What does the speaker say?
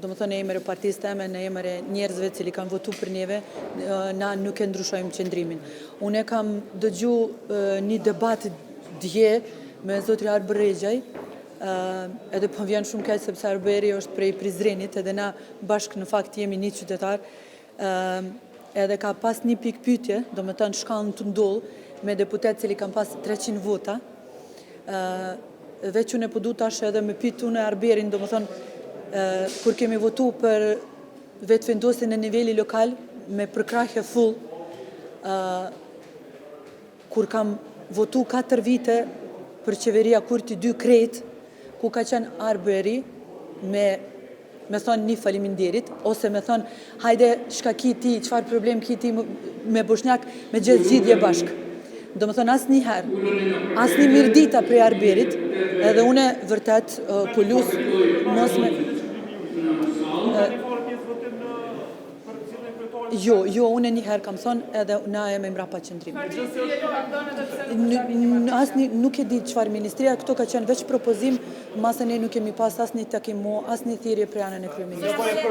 do më thënë e emër e partisë teme, në emër e njerëzve cili kanë votu për neve, na nuk e ndryshojmë qëndrimin. Unë kam dëgju një debat dje me zotri Arber Regjaj, edhe po vjen shumë keq sepse Arberi është prej Prizrenit, edhe na bashkë në fakt jemi një qytetar, edhe ka pas një pikë pyetje, do më thënë shkallën të ndollë, me deputet cili kanë pas 300 vota, veç unë e po du tash edhe me pyet unë Arberin, do më thënë, kur kemi votu për vetë vendosin në nivelli lokal, me përkrahje full, kur kam votu 4 vite për qeveria Kurti 2 krejt, ku ka qenë Arberi me thonë një faleminderit, ose me thonë, hajde, shka ki ti, qëfar problem ki ti me Boshnjak, me gjithje bashkë. Do më thonë, asë një herë, asë një mirdita prej Arberit, edhe une vërtet, pullus, mos me... Jo, une një herë kam thonë, edhe na e me mrapa qëndrim. Nuk e di qëfar ministria, këto ka qenë veç propozim, masën e nuk kemi pas asë një takim mo, asë një thirrje për anën e kryeministrit.